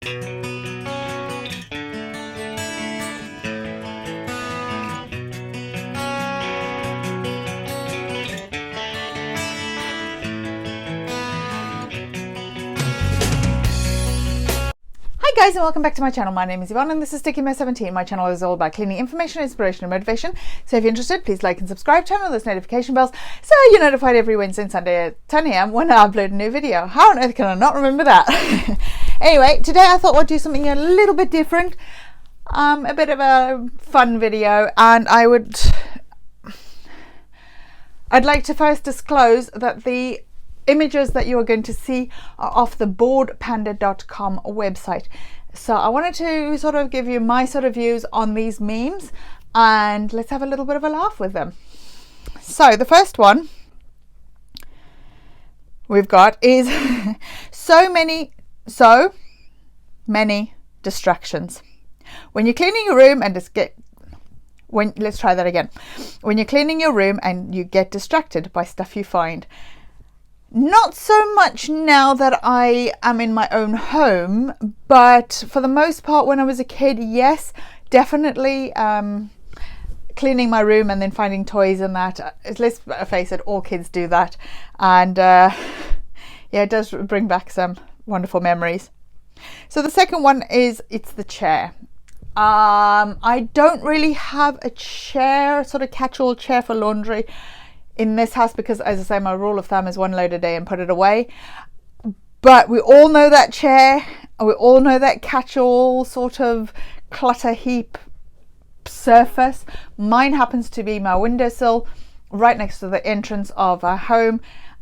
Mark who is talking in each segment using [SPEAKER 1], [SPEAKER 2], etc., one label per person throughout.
[SPEAKER 1] Hi guys, and welcome back to my channel. My name is Yvonne and this is STICKYMESS17. My channel is all about cleaning information, inspiration and motivation. So if you're interested, please like and subscribe, turn on those notification bells so you're notified every Wednesday and Sunday at 10 AM when I upload a new video. How on earth can I not remember that? Anyway, today I thought I'd do something a little bit different. A bit of a fun video, and I'd like to first disclose that the images that you are going to see are off the boredpanda.com website. So I wanted to sort of give you my sort of views on these memes, and let's have a little bit of a laugh with them. So the first one we've got is so many distractions. When you're cleaning your room and let's try that again. When you're cleaning your room and you get distracted by stuff you find. Not so much now that I am in my own home, but for the most part when I was a kid, yes, definitely cleaning my room and then finding toys and that. Let's face it, all kids do that. And yeah, it does bring back some wonderful memories. So the second one is, it's the chair. I don't really have a chair, sort of catch-all chair for laundry in this house because, as I say, my rule of thumb is one load a day and put it away. But we all know that chair, we all know that catch-all sort of clutter heap surface. Mine happens to be my windowsill right next to the entrance of our home,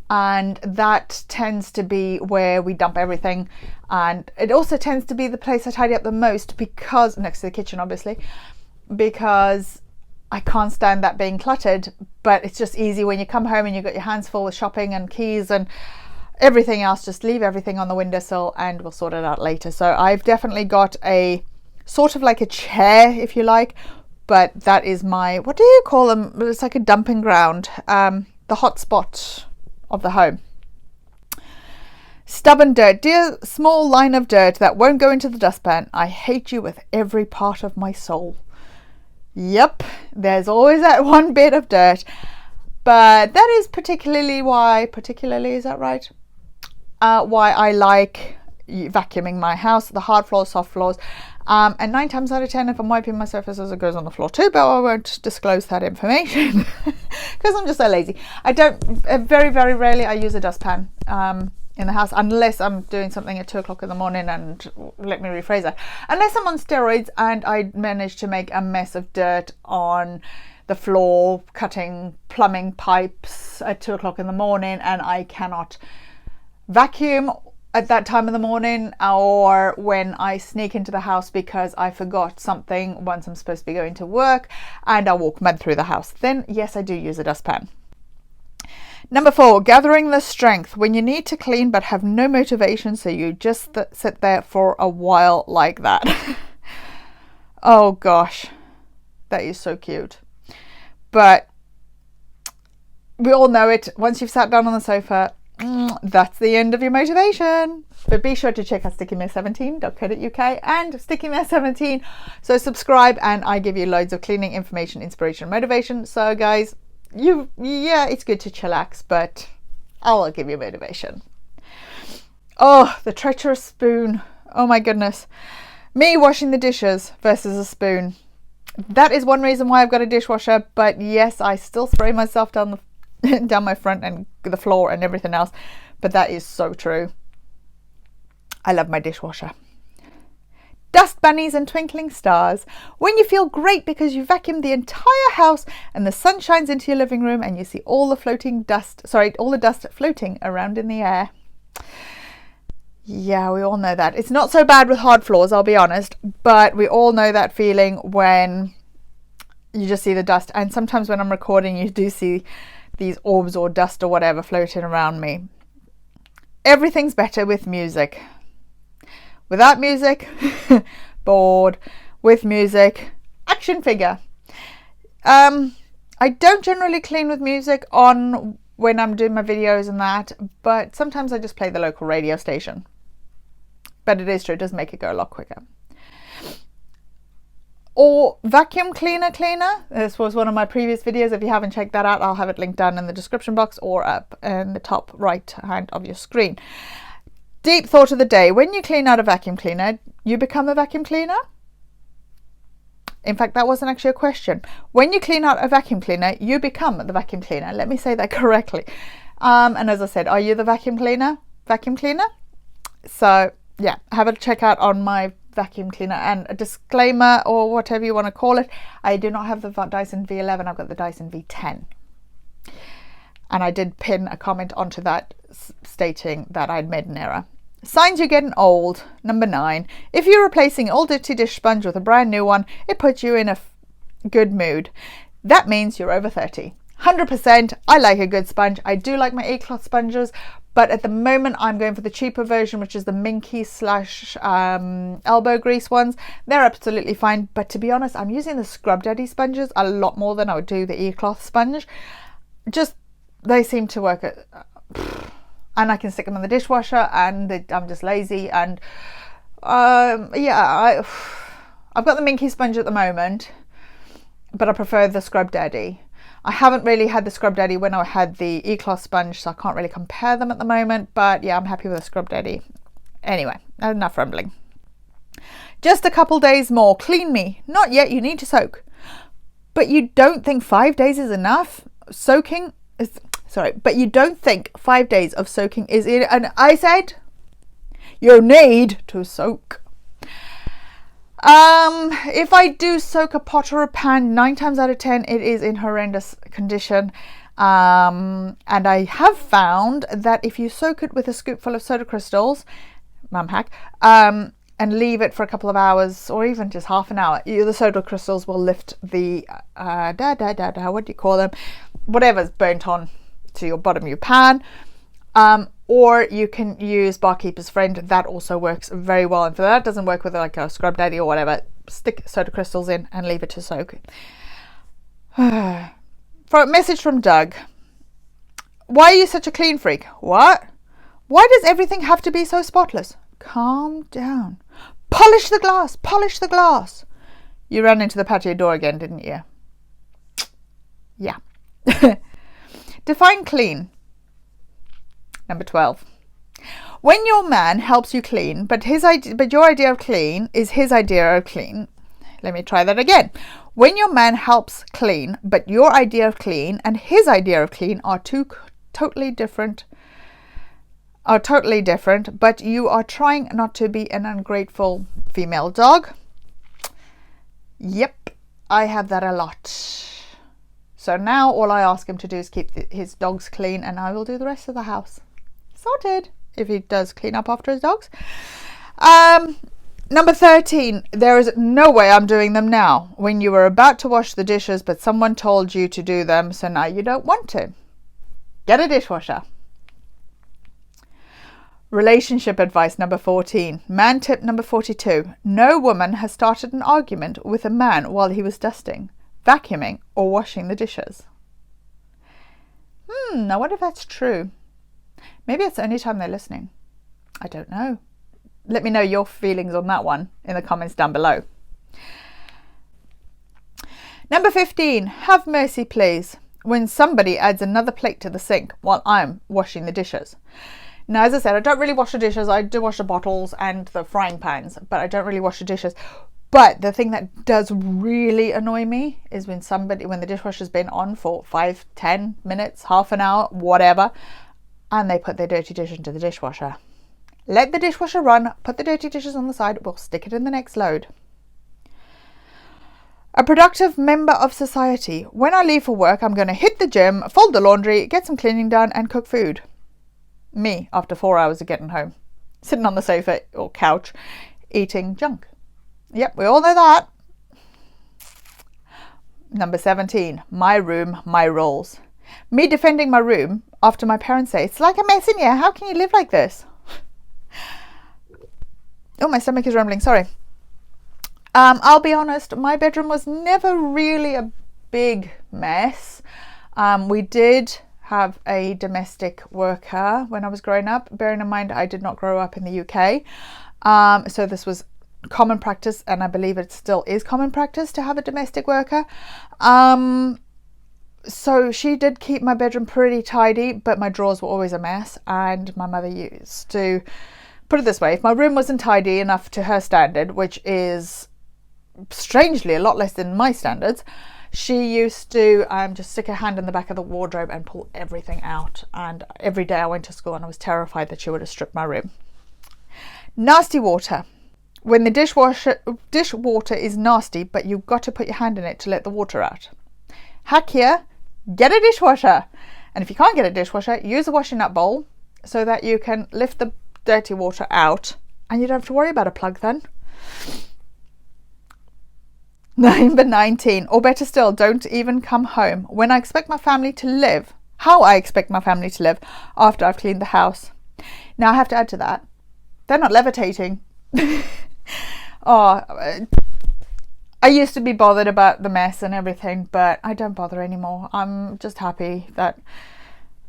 [SPEAKER 1] and that tends to be where we dump everything, and it also tends to be the place I tidy up the most, because next to the kitchen obviously, because I can't stand that being cluttered. But it's just easy when you come home and you've got your hands full with shopping and keys and everything else, just leave everything on the windowsill and we'll sort it out later. So I've definitely got a sort of like a chair, if you like, but that is my, what do you call them? It's like a dumping ground, the hot spot of the home. Stubborn dirt. Dear small line of dirt that won't go into the dustpan, I hate you with every part of my soul. Yep, there's always that one bit of dirt, but that is particularly, is that right? Why I like vacuuming my house, the hard floors, soft floors, and 9 times out of 10 if I'm wiping my surfaces it goes on the floor too, but I won't disclose that information because I'm just so lazy. I don't, very rarely I use a dustpan in the house, unless I'm doing something at 2 o'clock in the morning, and let me rephrase that, unless I'm on steroids and I manage to make a mess of dirt on the floor cutting plumbing pipes at 2 o'clock in the morning and I cannot vacuum at that time of the morning, or when I sneak into the house because I forgot something once I'm supposed to be going to work and I walk mud through the house, then yes, I do use a dustpan. Number 4, gathering the strength when you need to clean but have no motivation, so you just sit there for a while like that. Oh gosh, that is so cute. But we all know it. Once you've sat down on the sofa, that's the end of your motivation. But be sure to check out STICKYMESS17.co.uk and STICKYMESS17. So subscribe, and I give you loads of cleaning information, inspiration, motivation. So guys, yeah, it's good to chillax, but I'll give you motivation. Oh, the treacherous spoon. Oh my goodness. Me washing the dishes versus a spoon. That is one reason why I've got a dishwasher, but yes, I still spray myself down my front and the floor and everything else, but that is so true. I love my dishwasher. Dust bunnies and twinkling stars. When you feel great because you vacuumed the entire house and the sun shines into your living room and you see all the dust floating around in the air. Yeah, we all know that. It's not so bad with hard floors, I'll be honest, but we all know that feeling when you just see the dust. And sometimes when I'm recording, you do see these orbs or dust or whatever floating around me. Everything's better with music. Without music, bored. With music, action figure. I don't generally clean with music on when I'm doing my videos and that, but sometimes I just play the local radio station. But it is true, it does make it go a lot quicker. Or vacuum cleaner. This was one of my previous videos. If you haven't checked that out, I'll have it linked down in the description box or up in the top right hand of your screen. Deep thought of the day. When you clean out a vacuum cleaner, you become a vacuum cleaner? In fact, that wasn't actually a question. When you clean out a vacuum cleaner, you become the vacuum cleaner. Let me say that correctly. And as I said, are you the vacuum cleaner? So yeah, have a check out on my vacuum cleaner. And a disclaimer, or whatever you want to call it, I do not have the Dyson V11, I've got the Dyson V10. And I did pin a comment onto that stating that I'd made an error. Signs you're getting old. Number 9. If you're replacing an old dirty dish sponge with a brand new one, it puts you in a good mood. That means you're over 30. 100%. I like a good sponge. I do like my A-cloth sponges, but at the moment I'm going for the cheaper version, which is the minky / elbow grease ones. They're absolutely fine, but to be honest, I'm using the Scrub Daddy sponges a lot more than I would do the E-cloth sponge. Just, they seem to work and I can stick them in the dishwasher, and I'm just lazy. And yeah, I've got the minky sponge at the moment, but I prefer the Scrub Daddy. I haven't really had the Scrub Daddy when I had the E-cloth sponge, so I can't really compare them at the moment. But yeah, I'm happy with the Scrub Daddy. Anyway, enough rambling. Just a couple days more. Clean me. Not yet. You need to soak. But you don't think 5 days is enough? But you don't think 5 days of soaking is in? And I said, you need to soak. If I do soak a pot or a pan, 9 times out of 10 it is in horrendous condition. And I have found that if you soak it with a scoopful of soda crystals, mum hack, and leave it for a couple of hours or even just half an hour, the soda crystals will lift the what do you call them, whatever's burnt on to your bottom of your pan. Or you can use Barkeeper's Friend. That also works very well. And for that, it doesn't work with like a Scrub Daddy or whatever. Stick soda crystals in and leave it to soak. For a message from Doug. Why are you such a clean freak? What? Why does everything have to be so spotless? Calm down. Polish the glass. Polish the glass. You ran into the patio door again, didn't you? Yeah. Define clean. Number 12. When your man helps you clean, but your idea of clean is his idea of clean. Let me try that again. When your man helps clean, but your idea of clean and his idea of clean are totally different, but you are trying not to be an ungrateful female dog. Yep, I have that a lot. So now all I ask him to do is keep his dogs clean, and I will do the rest of the house. Sorted, if he does clean up after his dogs. Number 13, there is no way I'm doing them now. When you were about to wash the dishes, but someone told you to do them, so now you don't want to. Get a dishwasher. Relationship advice number 14. Man tip number 42. No woman has started an argument with a man while he was dusting, vacuuming, or washing the dishes. I wonder if that's true. Maybe it's the only time they're listening. I don't know. Let me know your feelings on that one in the comments down below. Number 15. Have mercy, please, when somebody adds another plate to the sink while I'm washing the dishes. Now, as I said, I don't really wash the dishes. I do wash the bottles and the frying pans, but I don't really wash the dishes. But the thing that does really annoy me is when the dishwasher's been on for 5, 10 minutes, half an hour, whatever, and they put their dirty dish into the dishwasher. Let the dishwasher run, put the dirty dishes on the side, we'll stick it in the next load. A productive member of society. When I leave for work, I'm going to hit the gym, fold the laundry, get some cleaning done, and cook food. Me, after 4 hours of getting home, sitting on the sofa or couch, eating junk. Yep, we all know that. Number 17, my room, my rules. Me defending my room after my parents say, it's like a mess in here, how can you live like this? Oh, my stomach is rumbling, sorry. I'll be honest, my bedroom was never really a big mess. We did have a domestic worker when I was growing up. Bearing in mind, I did not grow up in the UK. So this was common practice, and I believe it still is common practice to have a domestic worker. So she did keep my bedroom pretty tidy, but my drawers were always a mess. And my mother used to, put it this way, if my room wasn't tidy enough to her standard, which is strangely a lot less than my standards, she used to just stick her hand in the back of the wardrobe and pull everything out. And every day I went to school and I was terrified that she would have stripped my room. Nasty water. When the dishwater is nasty, but you've got to put your hand in it to let the water out. Hack here, get a dishwasher. And if you can't get a dishwasher, use a washing up bowl so that you can lift the dirty water out and you don't have to worry about a plug then. Number 19, or better still, don't even come home. When I expect my family to live, how I expect my family to live after I've cleaned the house. Now I have to add to that, they're not levitating. I used to be bothered about the mess and everything, but I don't bother anymore. I'm just happy that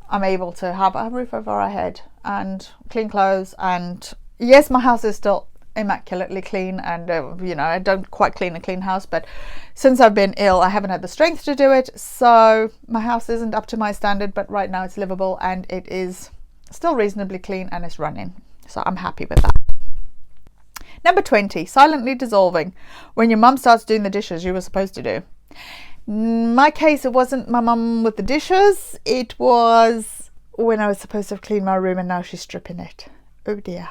[SPEAKER 1] I'm able to have a roof over our head and clean clothes. And yes, my house is still immaculately clean, and I don't quite clean a clean house, but since I've been ill I haven't had the strength to do it, so my house isn't up to my standard, but right now it's livable and it is still reasonably clean and it's running, so I'm happy with that. Number 20, silently dissolving. When your mum starts doing the dishes you were supposed to do. In my case, it wasn't my mum with the dishes, it was when I was supposed to have cleaned my room and now she's stripping it. Oh dear.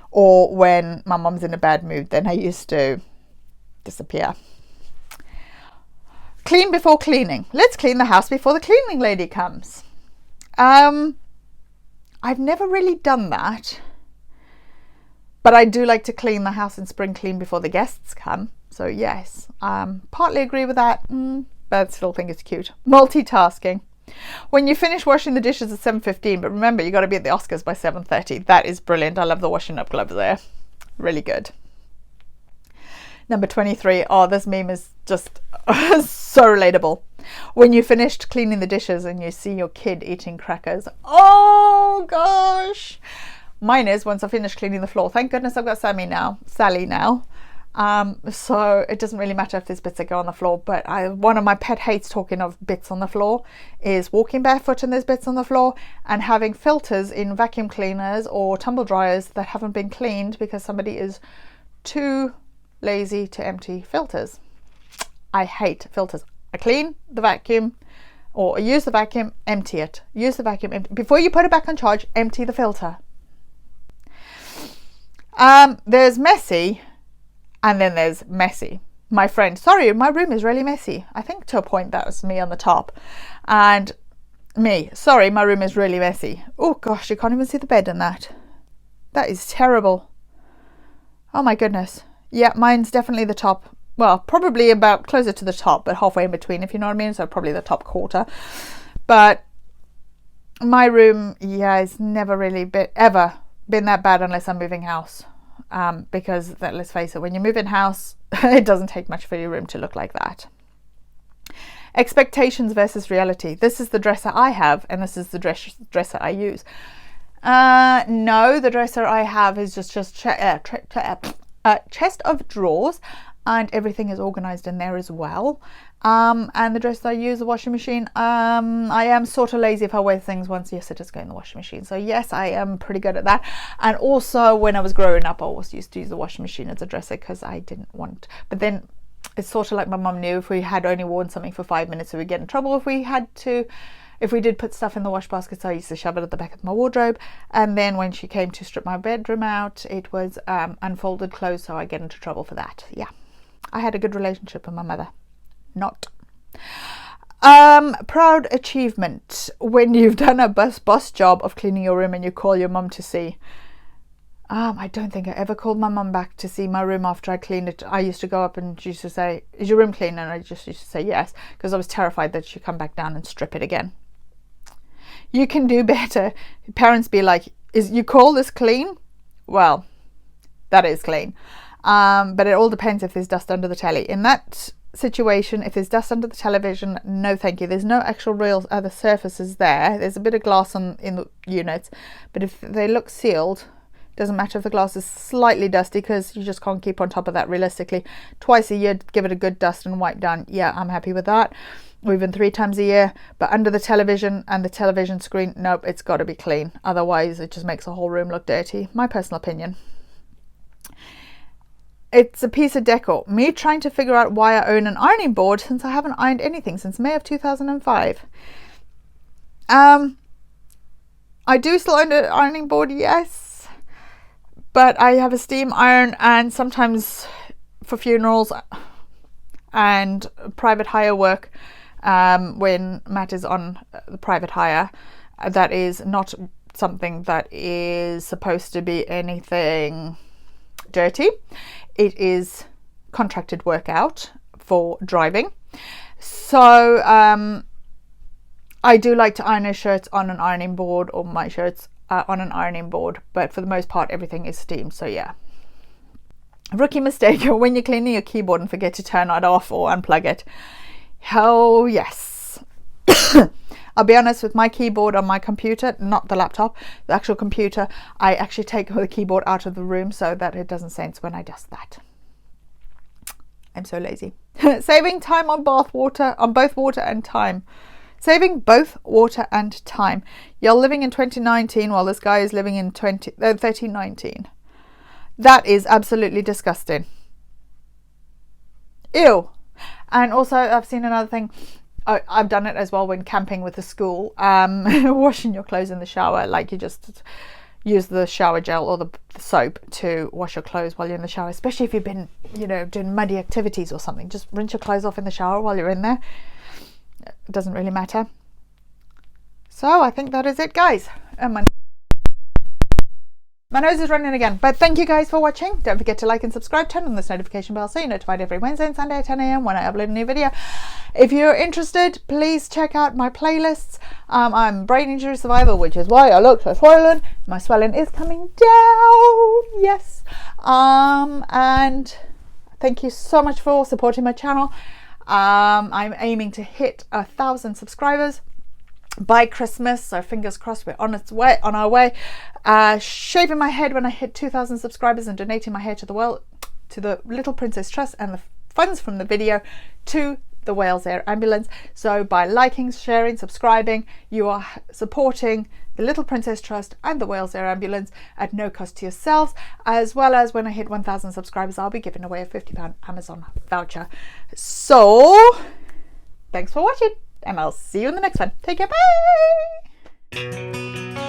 [SPEAKER 1] Or when my mum's in a bad mood, then I used to disappear. Clean before cleaning. Let's clean the house before the cleaning lady comes. I've never really done that, but I do like to clean the house and spring clean before the guests come. So yes, partly agree with that, but still think it's cute. Multitasking. When you finish washing the dishes at 7:15, but remember you got to be at the Oscars by 7:30. That is brilliant. I love the washing up gloves there. Really good. Number 23. Oh, this meme is just so relatable. When you finished cleaning the dishes and you see your kid eating crackers. Oh gosh. Mine is once I finish cleaning the floor. Thank goodness I've got Sally now. So it doesn't really matter if there's bits that go on the floor, but one of my pet hates, talking of bits on the floor, is walking barefoot and there's bits on the floor and having filters in vacuum cleaners or tumble dryers that haven't been cleaned because somebody is too lazy to empty filters. I hate filters. I clean the vacuum or use the vacuum, empty it. Use the vacuum, empty. Before you put it back on charge, empty the filter. There's messy. And then there's messy. My friend, sorry, my room is really messy. I think to a point that was me on the top. And me, sorry, my room is really messy. Oh gosh, you can't even see the bed in that. That is terrible. Oh my goodness. Yeah, mine's definitely the top. Well, probably about closer to the top, but halfway in between, if you know what I mean. So probably the top quarter. But my room, yeah, has never really ever been that bad unless I'm moving house. Because let's face it, when you move in house, it doesn't take much for your room to look like that. Expectations versus reality. This is the dresser I have, and this is the dresser I use. No, the dresser I have is just chest of drawers, and everything is organized in there as well. And the dresser I use, the washing machine, I am sort of lazy. If I wear things once, yes, it does go in the washing machine. So yes, I am pretty good at that. And also when I was growing up, I always used to use the washing machine as a dresser because I didn't want, but then it's sort of like my mum knew if we had only worn something for 5 minutes, we would get in trouble if we did put stuff in the wash basket. So I used to shove it at the back of my wardrobe. And then when she came to strip my bedroom out, it was unfolded clothes, so I get into trouble for that. Yeah, I had a good relationship with my mother. Not. Proud achievement. When you've done a boss job of cleaning your room and you call your mum to see. I don't think I ever called my mum back to see my room after I cleaned it. I used to go up and she used to say, is your room clean? And I just used to say yes, because I was terrified that she'd come back down and strip it again. You can do better. Parents be like, you call this clean? Well, that is clean. But it all depends if there's dust under the telly. In that situation, if there's dust under the television, no thank you. There's no actual real other surfaces there. There's a bit of glass in the units, but if they look sealed, Doesn't matter if the glass is slightly dusty, because you just can't keep on top of that realistically. Twice a year, give it a good dust and wipe down. Yeah, I'm happy with that. Or even 3 times a year. But under the television and the television screen, nope, it's got to be clean. Otherwise, it just makes the whole room look dirty. My personal opinion. It's a piece of decor. Me trying to figure out why I own an ironing board since I haven't ironed anything since May of 2005. I do still own an ironing board, yes. But I have a steam iron, and sometimes for funerals and private hire work, when Matt is on the private hire, that is not something that is supposed to be anything dirty. It is contracted work out for driving. So I do like to iron his shirts on an ironing board, or my shirts on an ironing board, but for the most part everything is steam. So yeah. Rookie mistake: when you're cleaning your keyboard and forget to turn it off or unplug it. Oh yes. I'll be honest, with my keyboard on my computer, not the laptop, the actual computer, I actually take the keyboard out of the room so that it doesn't sense when I dust that. I'm so lazy. Saving time on bath water, on both water and time. Saving both water and time. You're living in 2019 while this guy is living in 1319. That is absolutely disgusting. Ew. And also, I've seen another thing. I've done it as well when camping with the school. Washing your clothes in the shower, like you just use the shower gel or the soap to wash your clothes while you're in the shower, especially if you've been, doing muddy activities or something. Just rinse your clothes off in the shower while you're in there. It doesn't really matter. So I think that is it, guys. My nose is running again, but thank you guys for watching. Don't forget to like and subscribe, turn on this notification bell so you're notified every Wednesday and Sunday at 10 a.m. when I upload a new video. If you're interested, please check out my playlists. I'm brain injury survivor, which is why I look so swollen. My swelling is coming down, yes. And thank you so much for supporting my channel. I'm aiming to hit 1,000 subscribers by Christmas, so fingers crossed we're on our way. Shaving my head when I hit 2,000 subscribers and donating my hair to the Little Princess Trust, and the funds from the video to the Wales Air Ambulance. So by liking, sharing, subscribing, you are supporting the Little Princess Trust and the Wales Air Ambulance at no cost to yourselves, as well as when I hit 1,000 subscribers I'll be giving away a £50 Amazon voucher. So thanks for watching, and I'll see you in the next one. Take care, bye!